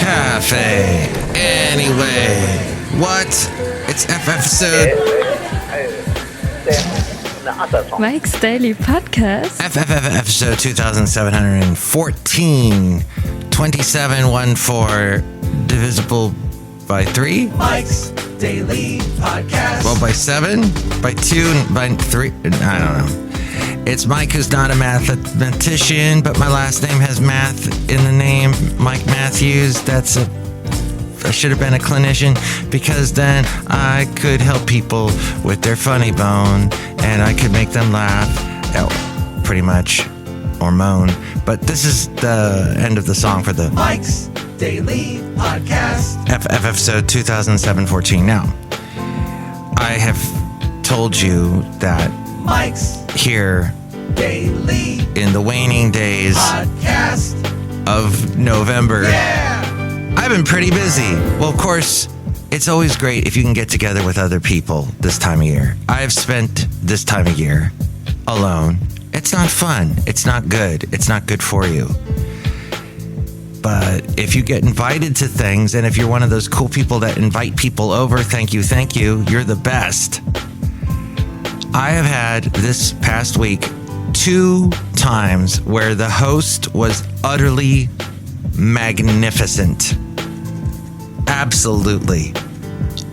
Café Anyway. What? It's episode... Mike's Daily Podcast. Episode 2714. 2714 divisible by 3? Mike's Daily Podcast. Well, by 7? By 2? By 3? I don't know. It's Mike, who's not a mathematician, but my last name has math in the name. Mike Matthews. I should have been a clinician, because then I could help people with their funny bone, and I could make them laugh, pretty much, or moan. But this is the end of the song for the Mike's Daily Podcast. episode 2007-14. Now, I have told you that Mike's here Daily in the waning days Podcast of November, Yeah! I've been pretty busy. Well, of course, it's always great if you can get together with other people this time of year. I've spent this time of year alone. It's not fun. It's not good. It's not good for you. But if you get invited to things, and if you're one of those cool people that invite people over, thank you, you're the best. I have had this past week 2 times where the host was utterly magnificent. Absolutely.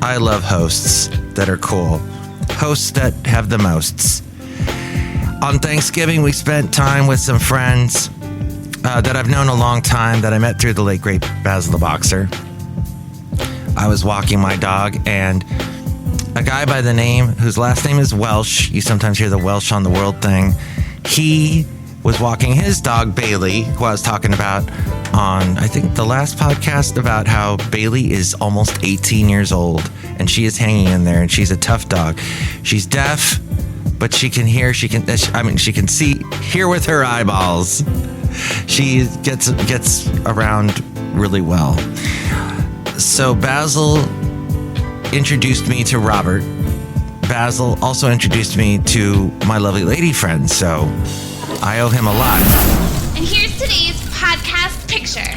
I love hosts that are cool. Hosts that have the mosts. On Thanksgiving, we spent time with some friends that I've known a long time, that I met through the late great Basil the Boxer. I was walking my dog, and a guy by the name, whose last name is Welsh, you sometimes hear the Welsh on the World thing, he was walking his dog, Bailey, who I was talking about on, I think, the last podcast, about how Bailey is almost 18 years old, and she is hanging in there, and she's a tough dog. She's deaf, but she can hear, she can see, hear with her eyeballs. She gets around really well. So Basil introduced me to Robert. Basil also introduced me to my lovely lady friend, so I owe him a lot. And here's today's podcast picture.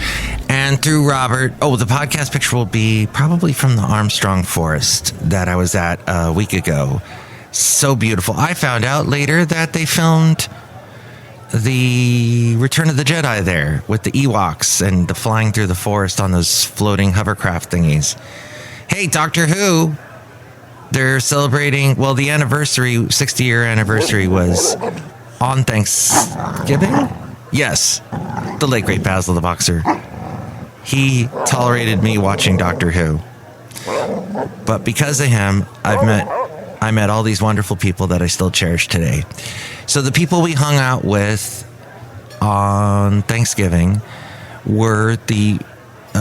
And through Robert, the podcast picture will be probably from the Armstrong Forest that I was at a week ago. So beautiful. I found out later that they filmed the Return of the Jedi there with the Ewoks and the flying through the forest on those floating hovercraft thingies. Hey, Doctor Who, they're celebrating, the anniversary, 60-year anniversary was on Thanksgiving? Yes, the late great Basil the Boxer. He tolerated me watching Doctor Who. But because of him, I met all these wonderful people that I still cherish today. So the people we hung out with on Thanksgiving were the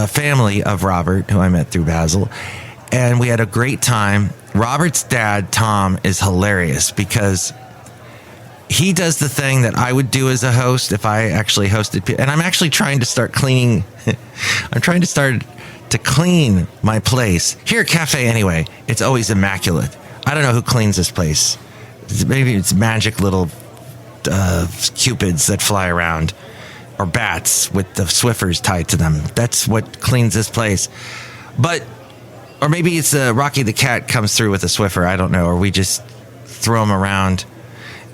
family of Robert, who I met through Basil, and we had a great time. Robert's dad, Tom, is hilarious because he does the thing that I would do as a host if I actually hosted people. And I'm actually trying to start cleaning. I'm trying to start to clean my place. Here at Café Anyway, it's always immaculate. I don't know who cleans this place. Maybe it's magic little cupids that fly around, or bats with the Swiffers tied to them. That's what cleans this place. Or maybe it's Rocky the cat comes through with a Swiffer. I don't know. Or we just throw him around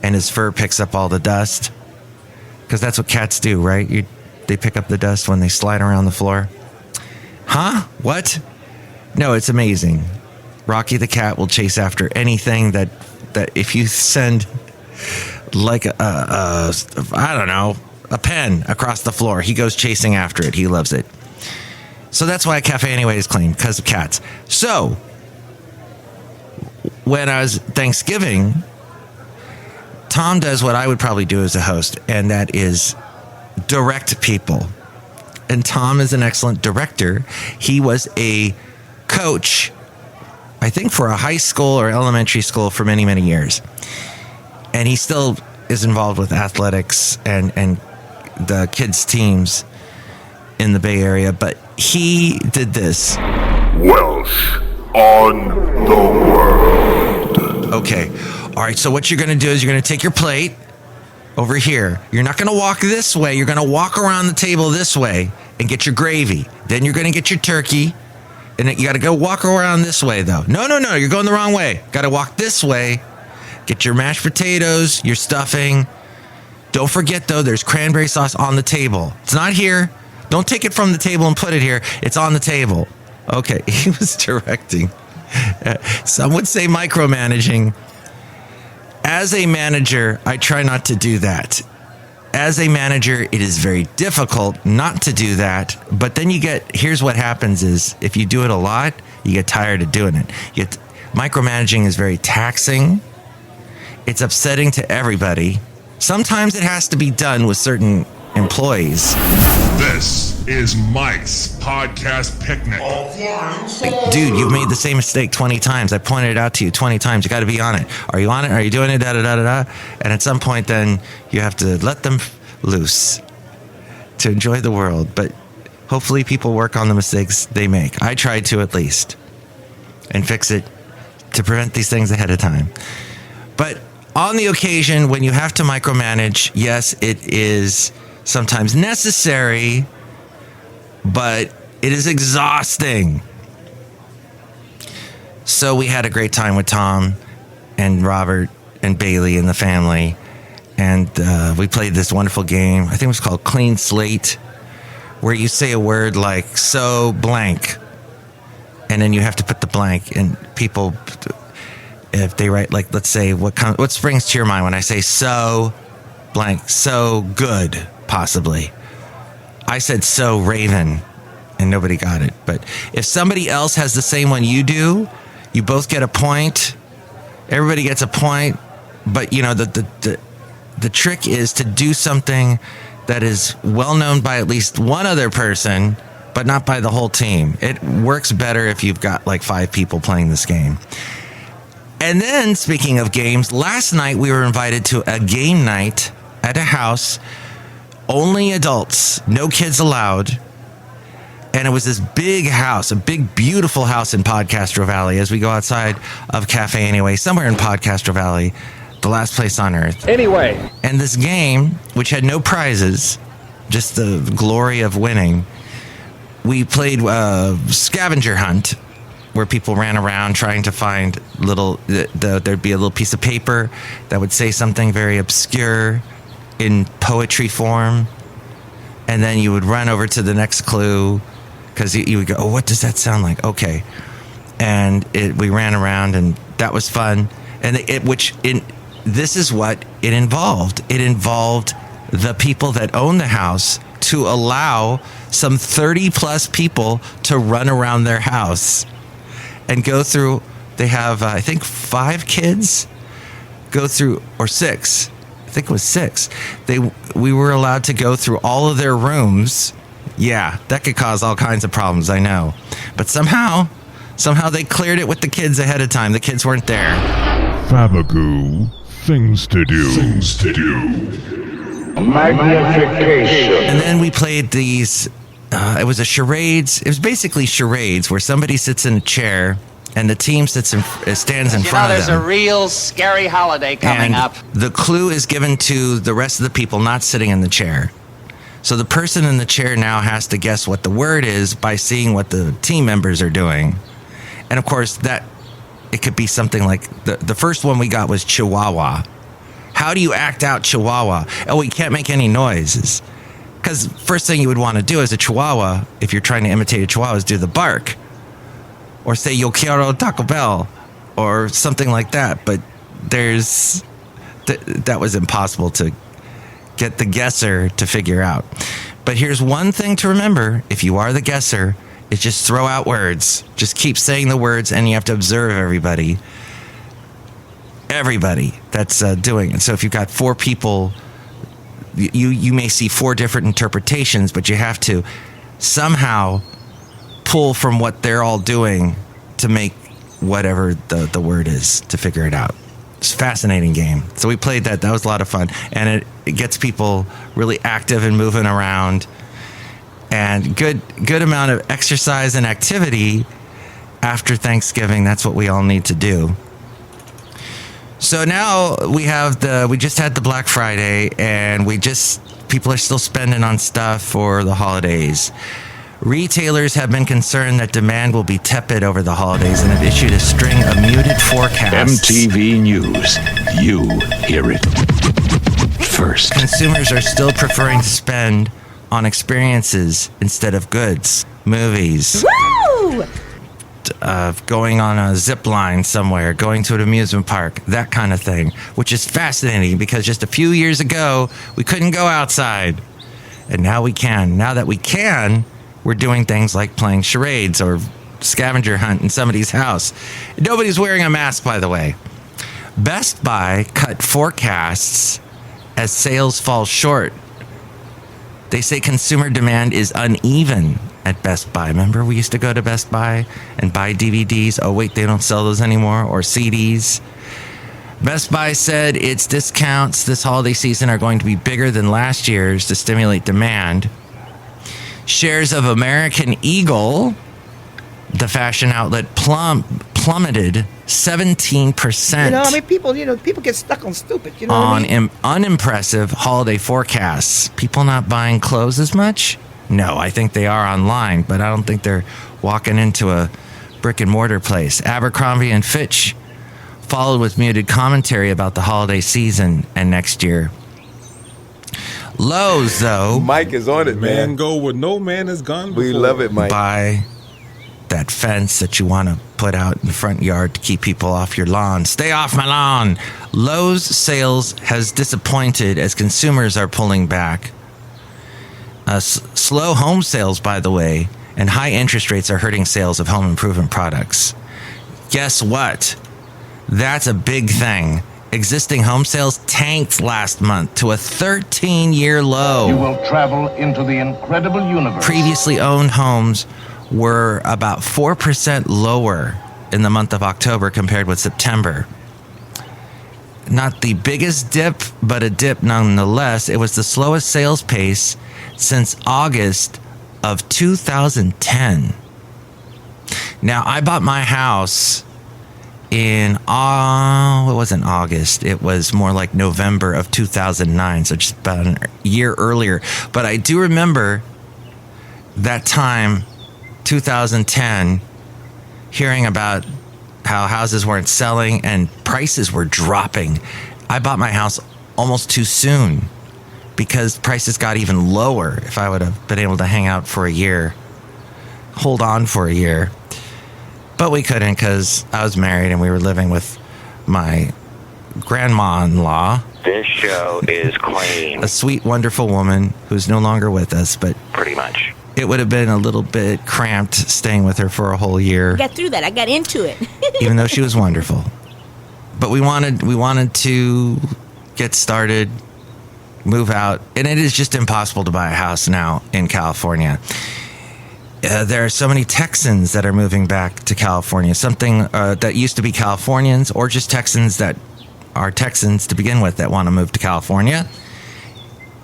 and his fur picks up all the dust. Because that's what cats do, right? They pick up the dust when they slide around the floor. Huh? What? No, it's amazing. Rocky the cat will chase after anything that if you send like a pen across the floor, he goes chasing after it. He loves it. So that's why Café Anyway is clean, because of cats. So when I was Thanksgiving, Tom does what I would probably do as a host, and that is direct people. And Tom is an excellent director. He was a coach, I think, for a high school or elementary school for many, many years. And he still is involved with athletics and the kids' teams in the Bay Area. But he did this. Welsh on the world. Okay. All right. So what you're going to do is you're going to take your plate over here. You're not going to walk this way. You're going to walk around the table this way. and get your gravy. Then you're going to get your turkey. And you got to go walk around this way, though. No, you're going the wrong way. Got to walk this way. Get your mashed potatoes, your stuffing. Don't forget, though, there's cranberry sauce on the table. It's not here. Don't take it from the table and put it here. It's on the table. Okay, he was directing. Some would say micromanaging. As a manager, I try not to do that. As a manager, it is very difficult not to do that. But then here's what happens is if you do it a lot, you get tired of doing it. Micromanaging is very taxing. It's upsetting to everybody. Sometimes it has to be done with certain employees. This is Mike's Podcast Picnic. Like, dude, you've made the same mistake 20 times. I pointed it out to you 20 times. You got to be on it. Are you on it? Are you doing it? Da-da-da-da-da. And at some point, then you have to let them loose to enjoy the world. But hopefully people work on the mistakes they make. I tried to at least. And fix it to prevent these things ahead of time. But on the occasion when you have to micromanage, yes, it is sometimes necessary, but it is exhausting. So we had a great time with Tom and Robert and Bailey and the family. And we played this wonderful game. I think it was called Clean Slate, where you say a word like so blank. And then you have to put the blank. And people, if they write, like, let's say, what springs to your mind when I say so blank, so good, possibly. I said so Raven, and nobody got it. But if somebody else has the same one you do, you both get a point. Everybody gets a point. But, you know, the trick is to do something that is well known by at least one other person, but not by the whole team. It works better if you've got like 5 people playing this game. And then, speaking of games, last night we were invited to a game night at a house, only adults, no kids allowed. And it was this big house, a big, beautiful house in Podcastro Valley as we go outside of Café Anyway, somewhere in Podcastro Valley, the last place on earth. Anyway. And this game, which had no prizes, just the glory of winning, we played scavenger hunt, where people ran around trying to find there'd be a little piece of paper that would say something very obscure in poetry form. And then you would run over to the next clue because you would go, oh, what does that sound like? Okay. And we ran around, and that was fun. And this is what it involved. It involved the people that own the house to allow some 30 plus people to run around their house and go through. They have, I think, 5 kids go through, or 6. I think it was 6. We were allowed to go through all of their rooms. Yeah, that could cause all kinds of problems, I know. But somehow they cleared it with the kids ahead of time. The kids weren't there. Fabagoo, things to do. Magnification. And then we played these. It was a charades. It was basically charades where somebody sits in a chair and the team stands in front of them. There's a real scary holiday coming up. The clue is given to the rest of the people not sitting in the chair. So the person in the chair now has to guess what the word is by seeing what the team members are doing. And of course, it could be something like the first one we got was Chihuahua. How do you act out Chihuahua? Oh, you can't make any noises. Because first thing you would want to do as a Chihuahua, if you're trying to imitate a Chihuahua, is do the bark. Or say, yo quiero Taco Bell. Or something like that. But that was impossible to get the guesser to figure out. But here's one thing to remember. If you are the guesser, is just throw out words. Just keep saying the words, and you have to observe everybody that's doing it. So if you've got 4 people, you may see 4 different interpretations, but you have to somehow pull from what they're all doing to make whatever the word is, to figure it out. It's a fascinating game. So we played that. That was a lot of fun. And it gets people really active and moving around. And good amount of exercise and activity after Thanksgiving. That's what we all need to do. So now we just had the Black Friday, and we just People are still spending on stuff for the holidays. Retailers have been concerned that demand will be tepid over the holidays and have issued a string of muted forecasts. MTV News. You hear it first. Consumers are still preferring to spend on experiences instead of goods, movies, Woo! Going on a zip line somewhere, going to an amusement park, that kind of thing, which is fascinating because just a few years ago, we couldn't go outside. And now we can. Now that we can, we're doing things like playing charades or scavenger hunt in somebody's house. Nobody's wearing a mask, by the way. Best Buy cut forecasts as sales fall short. They say consumer demand is uneven at Best Buy. Remember, we used to go to Best Buy and buy DVDs. Oh, wait, they don't sell those anymore. Or CDs. Best Buy said its discounts this holiday season are going to be bigger than last year's to stimulate demand. Shares of American Eagle, the fashion outlet, plummeted 17%. People get stuck on stupid. You know what I mean? Unimpressive holiday forecasts. People not buying clothes as much? No, I think they are online, but I don't think they're walking into a brick and mortar place. Abercrombie and Fitch followed with muted commentary about the holiday season and next year. Lowe's, though, Mike is on it, man. Go where no man has gone before. We love it, Mike. Buy that fence that you want to put out in the front yard to keep people off your lawn. Stay off my lawn. Lowe's sales has disappointed as consumers are pulling back. Slow home sales, by the way, and high interest rates are hurting sales of home improvement products. Guess what? That's a big thing. Existing home sales tanked last month to a 13-year low. You will travel into the incredible universe. Previously owned homes were about 4% lower in the month of October compared with September. Not the biggest dip, but a dip nonetheless. It was the slowest sales pace since August of 2010. Now, I bought my house in, it wasn't August. It was more like November of 2009, so just about a year earlier. But I do remember that time, 2010, hearing about how houses weren't selling and prices were dropping. I bought my house almost too soon because prices got even lower. If I would have been able to hang out for a year, hold on for a year. But we couldn't because I was married and we were living with my grandma-in-law. This show is clean. A sweet, wonderful woman who's no longer with us, but pretty much. It would have been a little bit cramped staying with her for a whole year. I got through that. I got into it. Even though she was wonderful. But we wanted to get started, move out, and it is just impossible to buy a house now in California. There are so many Texans that are moving back to California, something that used to be Californians or just Texans that are Texans to begin with that want to move to California.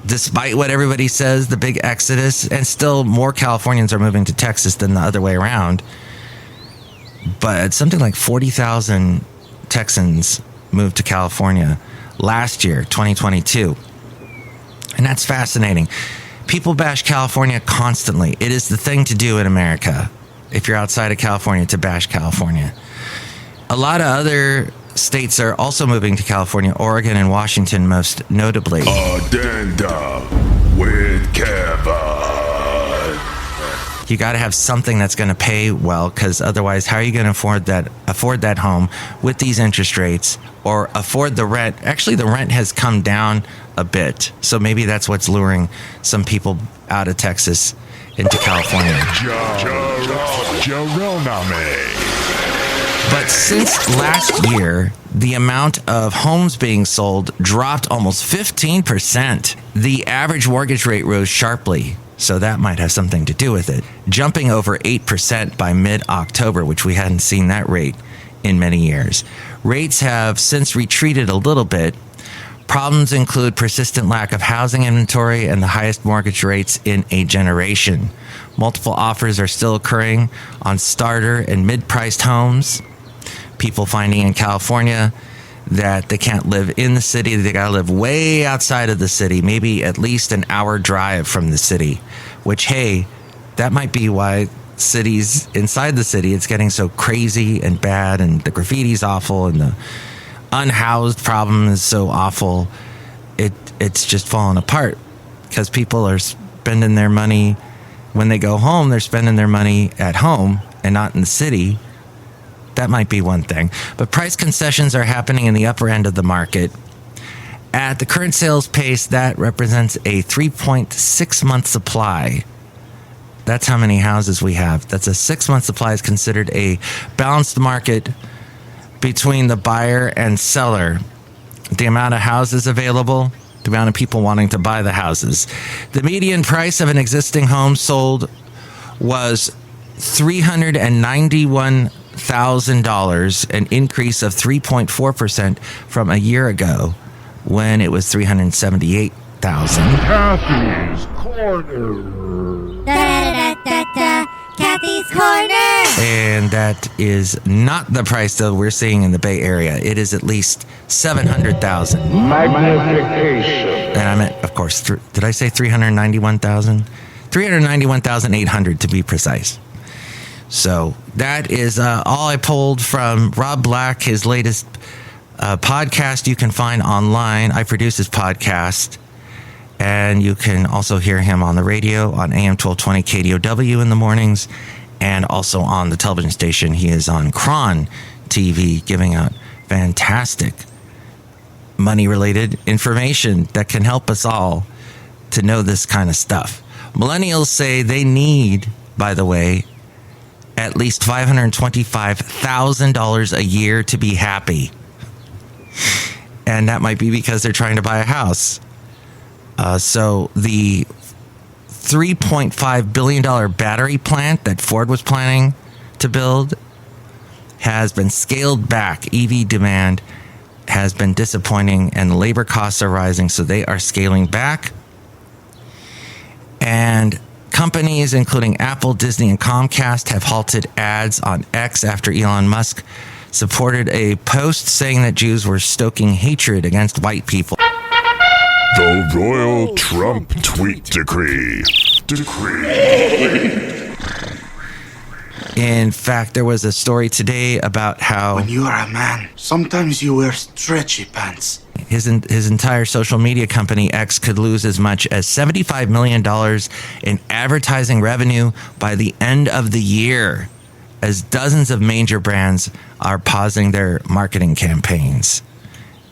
Despite what everybody says, the big exodus, and still more Californians are moving to Texas than the other way around. But something like 40,000 Texans moved to California last year, 2022. And that's fascinating. People bash California constantly. It is the thing to do in America, if you're outside of California, to bash California. A lot of other states are also moving to California, Oregon and Washington most notably. Addenda with Kevin. You got to have something that's going to pay well, because otherwise, how are you going to afford that home with these interest rates, or afford the rent? Actually, the rent has come down a bit, so maybe that's what's luring some people out of Texas into California. But since last year, the amount of homes being sold dropped almost 15%. The average mortgage rate rose sharply, so that might have something to do with it, jumping over 8% by mid-October, which we hadn't seen that rate in many years. Rates have since retreated a little bit. Problems include persistent lack of housing inventory and the highest mortgage rates in a generation. Multiple offers are still occurring on starter and mid-priced homes. People finding in California that they can't live in the city. They got to live way outside of the city, maybe at least an hour drive from the city, which, hey, that might be why cities inside the city, it's getting so crazy and bad, and the graffiti's awful, and the unhoused problem is so awful. It's just falling apart because people are spending their money when they go home. They're spending their money at home and not in the city. That might be one thing. But price concessions are happening in the upper end of the market. At the current sales pace, that represents a 3.6 month supply. That's how many houses we have. That's a 6-month supply is considered a balanced market between the buyer and seller. The amount of houses available, the amount of people wanting to buy the houses. The median price of an existing home sold was $391,000, an increase of 3.4% from a year ago when it was $378,000. Kathy's Corner. Kathy's Corner. And that is not the price that we're seeing in the Bay Area. It is at least $700,000. Magnification. And I meant, of course, did I say 391,000? 391,800 to be precise. So that is all I pulled from Rob Black, his latest podcast you can find online. I produce his podcast. And you can also hear him on the radio on AM 1220 KDOW in the mornings, and also on the television station. He is on Kron TV giving out fantastic money-related information that can help us all to know this kind of stuff. Millennials say they need, by the way, at least $525,000 a year to be happy. And that might be because they're trying to buy a house. So the $3.5 billion battery plant that Ford was planning to build has been scaled back. EV demand has been disappointing and labor costs are rising, so they are scaling back. And companies including Apple, Disney, and Comcast have halted ads on X after Elon Musk supported a post saying that Jews were stoking hatred against white people. The Royal Trump Tweet Decree. In fact, there was a story today about how When you are a man, sometimes you wear stretchy pants. his entire social media company, X, could lose as much as $75 million in advertising revenue by the end of the year, as dozens of major brands are pausing their marketing campaigns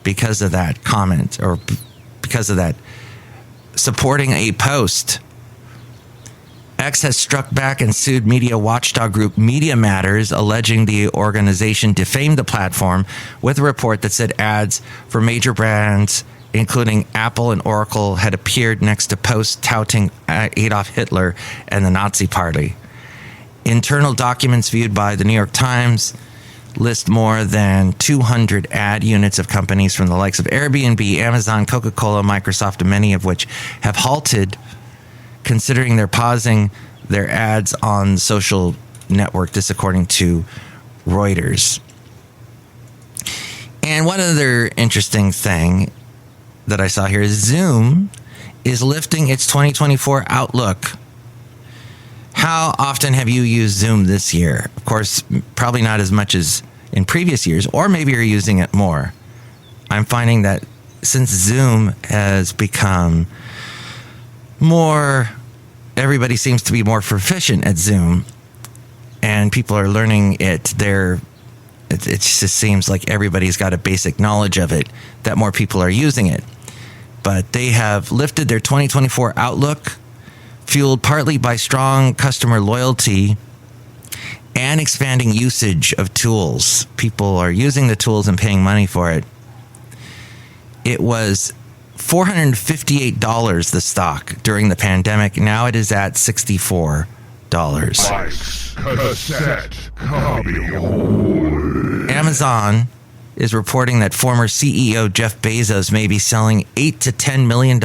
because of that comment, or because of that supporting a post. X has struck back and sued media watchdog group Media Matters, alleging the organization defamed the platform with a report that said ads for major brands, including Apple and Oracle, had appeared next to posts touting Adolf Hitler and the Nazi Party. Internal documents viewed by the New York Times list more than 200 ad units of companies from the likes of Airbnb, Amazon, Coca-Cola, Microsoft, and many of which have halted, considering they're pausing their ads on social network. This according to Reuters. And one other interesting thing that I saw here is Zoom is lifting its 2024 outlook. How often have you used Zoom this year? Of course, probably not as much as in previous years, or maybe you're using it more. I'm finding that since Zoom has become more, everybody seems to be more proficient at Zoom, and people are learning it. It just seems like everybody's got a basic knowledge of it, that more people are using it. But they have lifted their 2024 outlook, fueled partly by strong customer loyalty and expanding usage of tools. People are using the tools and paying money for it. It was $458 the stock during the pandemic. Now it is at $64. Mike's Cassette Copy Hole. Amazon is reporting that former CEO Jeff Bezos may be selling $8 to $10 million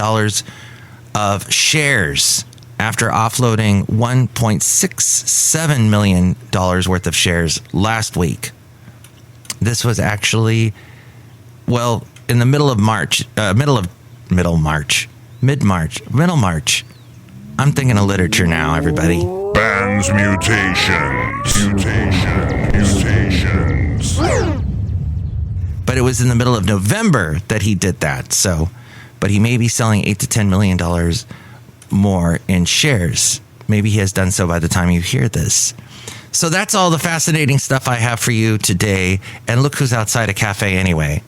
of shares after offloading $1.67 million worth of shares last week. This was actually in the middle of March, mid-March. I'm thinking of literature now, everybody. Bands mutations. But it was in the middle of November that he did that. So, but he may be selling $8 to $10 million more in shares. Maybe he has done so by the time you hear this. So that's all the fascinating stuff I have for you today. And look who's outside a Café Anyway.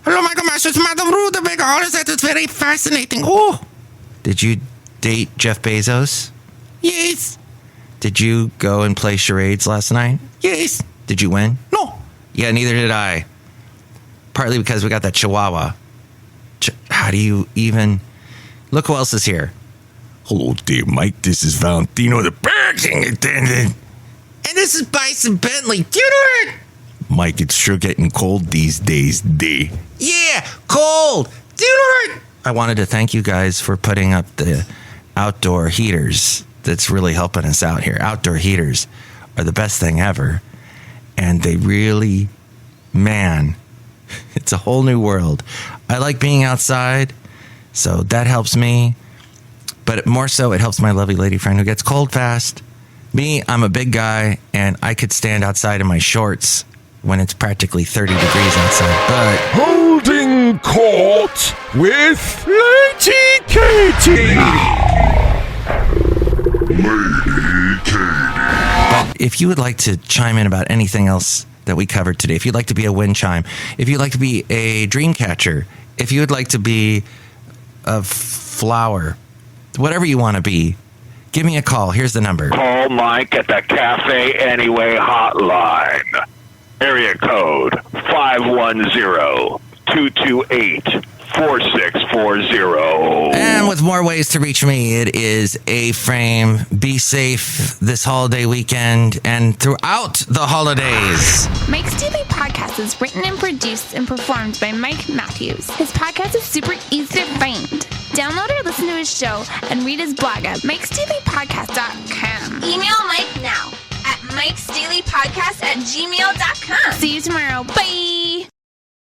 Hello, Michael Masters, Madame Rootabega. All of that is very fascinating. Oh, did you date Jeff Bezos? Yes. Did you go and play charades last night? Yes. Did you win? No. Yeah, neither did I. Partly because we got that Chihuahua. How do you even... Look who else is here. Hello there, Mike. This is Valentino, the parking attendant. And this is Bison Bentley. Do you know it? Mike, it's sure getting cold these days, day. Yeah, cold. Do you know it? I wanted to thank you guys for putting up the outdoor heaters. That's really helping us out here. Outdoor heaters are the best thing ever. And they really, man, it's a whole new world. I like being outside, so that helps me. But more so, it helps my lovely lady friend who gets cold fast. Me, I'm a big guy, and I could stand outside in my shorts when it's practically 30 degrees outside. But holding court with Lady Katie. Lady Katie. But if you would like to chime in about anything else that we covered today, if you'd like to be a wind chime, if you'd like to be a dream catcher, if you would like to be a flower, whatever you want to be, give me a call. Here's the number. Call Mike at the Café Anyway hotline. Area code 510-228-4640. And with more ways to reach me, it is A-Frame. Be safe this holiday weekend and throughout the holidays. Mike's Daily Podcast is written and produced and performed by Mike Matthews. His podcast is super easy to find. Download or listen to his show and read his blog at MikesDailyPodcast.com. Email Mike now at MikesDailyPodcast@gmail.com. See you tomorrow. Bye.